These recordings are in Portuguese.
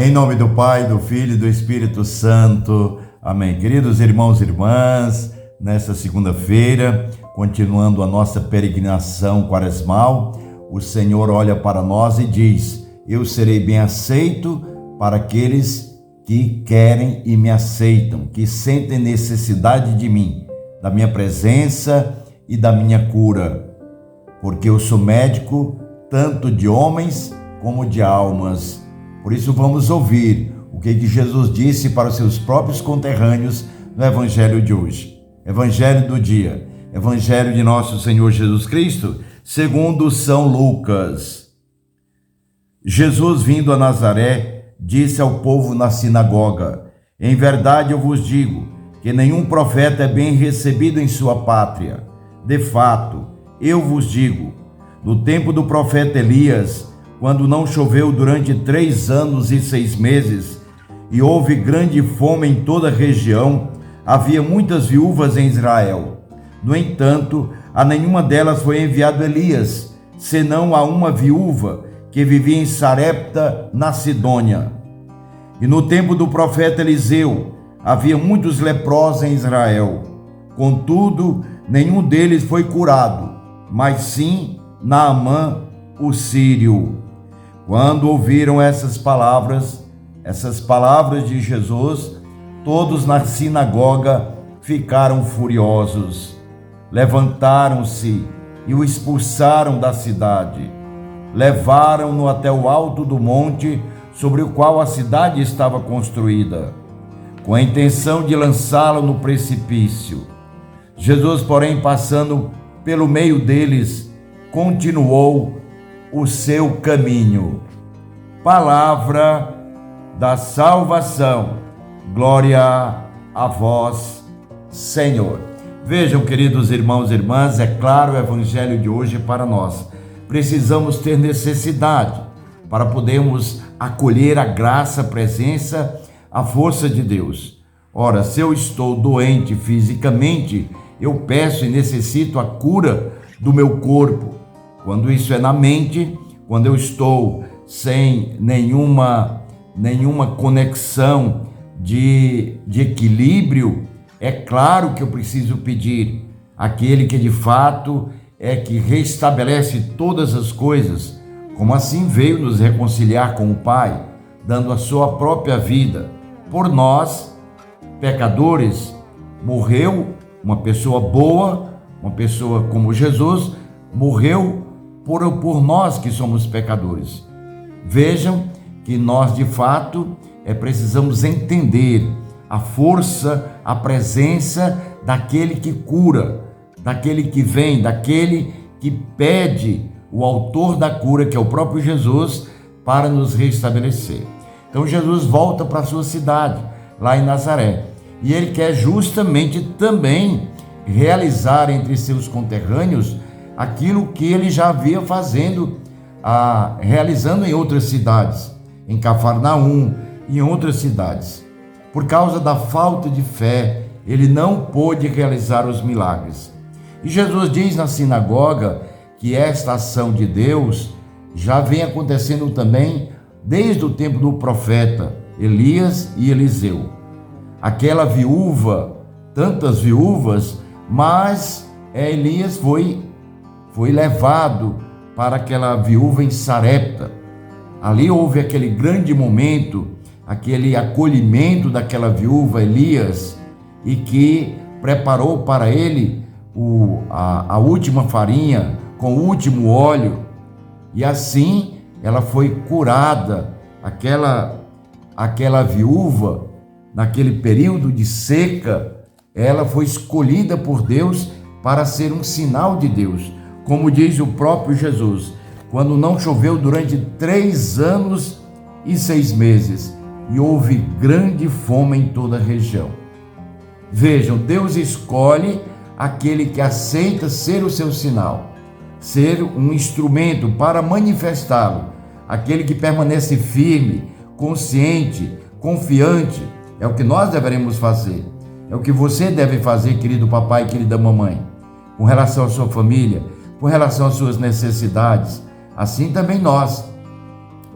Em nome do Pai, do Filho e do Espírito Santo. Amém. Queridos irmãos e irmãs, nesta segunda-feira, continuando a nossa peregrinação quaresmal, o Senhor olha para nós e diz: eu serei bem aceito para aqueles que querem e me aceitam, que sentem necessidade de mim, da minha presença e da minha cura, porque eu sou médico tanto de homens como de almas. Por isso vamos ouvir o que Jesus disse para os seus próprios conterrâneos no Evangelho de hoje. Evangelho do dia, Evangelho de nosso Senhor Jesus Cristo, segundo São Lucas. Jesus, vindo a Nazaré, disse ao povo na sinagoga: em verdade eu vos digo que nenhum profeta é bem recebido em sua pátria. De fato, eu vos digo, no tempo do profeta Elias, quando não choveu durante 3 anos e 6 meses, e houve grande fome em toda a região, havia muitas viúvas em Israel. No entanto, a nenhuma delas foi enviado Elias, senão a uma viúva que vivia em Sarepta, na Sidônia. E no tempo do profeta Eliseu, havia muitos leprosos em Israel. Contudo, nenhum deles foi curado, mas sim Naamã, o sírio. Quando ouviram essas palavras de Jesus, todos na sinagoga ficaram furiosos. Levantaram-se e o expulsaram da cidade. Levaram-no até o alto do monte sobre o qual a cidade estava construída, com a intenção de lançá-lo no precipício. Jesus, porém, passando pelo meio deles, continuou o seu caminho. Palavra da salvação. Glória a vós, Senhor. Vejam, queridos irmãos e irmãs, é claro, o Evangelho de hoje para nós. Precisamos ter necessidade para podermos acolher a graça, a presença, a força de Deus. Ora, se eu estou doente fisicamente, eu peço e necessito a cura do meu corpo. Quando isso é na mente, quando eu estou sem nenhuma conexão de equilíbrio, é claro que eu preciso pedir aquele que de fato é que restabelece todas as coisas, como assim veio nos reconciliar com o Pai, dando a sua própria vida por nós, pecadores. Morreu uma pessoa boa, uma pessoa como Jesus, morreu por nós que somos pecadores. Vejam que nós de fato precisamos entender a força, a presença daquele que cura, daquele que vem, daquele que pede o autor da cura, que é o próprio Jesus, para nos restabelecer. Então Jesus volta para a sua cidade, lá em Nazaré, e ele quer justamente também realizar entre seus conterrâneos aquilo que ele já havia realizando em outras cidades, em Cafarnaum e em outras cidades. Por causa da falta de fé, ele não pôde realizar os milagres. E Jesus diz na sinagoga que esta ação de Deus já vem acontecendo também desde o tempo do profeta Elias e Eliseu. Aquela viúva, tantas viúvas, mas Elias foi levado para aquela viúva em Sarepta. Ali houve aquele grande momento, aquele acolhimento daquela viúva Elias, e que preparou para ele a última farinha com o último óleo, e assim ela foi curada. Aquela viúva, naquele período de seca, ela foi escolhida por Deus para ser um sinal de Deus. Como diz o próprio Jesus, quando não choveu durante 3 anos e 6 meses, e houve grande fome em toda a região. Vejam, Deus escolhe aquele que aceita ser o seu sinal, ser um instrumento para manifestá-lo, aquele que permanece firme, consciente, confiante. É o que nós deveremos fazer, é o que você deve fazer, querido papai e querida mamãe, com relação à sua família, com relação às suas necessidades, assim também nós.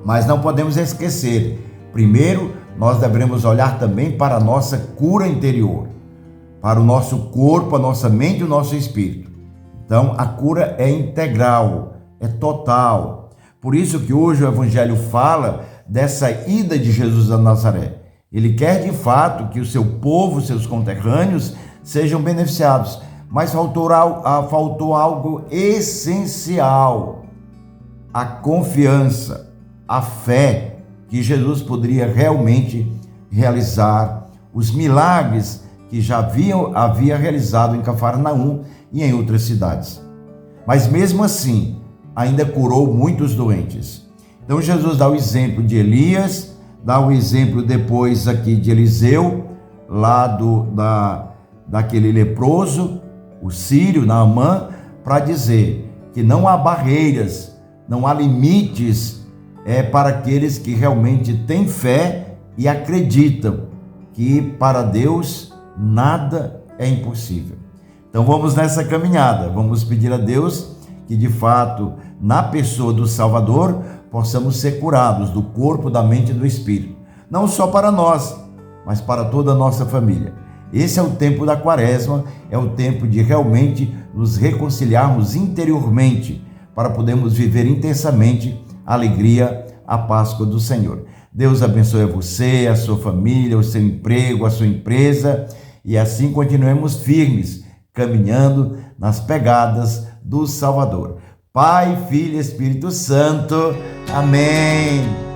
Mas não podemos esquecer Primeiro, nós devemos olhar também para a nossa cura interior, para o nosso corpo, a nossa mente e o nosso espírito. Então, a cura é integral, é total. Por isso que hoje o Evangelho fala dessa ida de Jesus a Nazaré. Ele quer de fato que o seu povo, seus conterrâneos, sejam beneficiados. Mas faltou algo essencial: a confiança, a fé que Jesus poderia realmente realizar os milagres que já havia realizado em Cafarnaum e em outras cidades. Mas mesmo assim, ainda curou muitos doentes. Então Jesus dá o exemplo de Elias, dá o exemplo depois aqui de Eliseu, lá daquele leproso, o sírio, Naamã, para dizer que não há barreiras, não há limites para aqueles que realmente têm fé e acreditam que para Deus nada é impossível. Então vamos nessa caminhada, vamos pedir a Deus que de fato, na pessoa do Salvador, possamos ser curados do corpo, da mente e do espírito. Não só para nós, mas para toda a nossa família. Esse é o tempo da Quaresma, é o tempo de realmente nos reconciliarmos interiormente para podermos viver intensamente a alegria, a Páscoa do Senhor. Deus abençoe a você, a sua família, o seu emprego, a sua empresa, e assim continuemos firmes, caminhando nas pegadas do Salvador. Pai, Filho e Espírito Santo. Amém.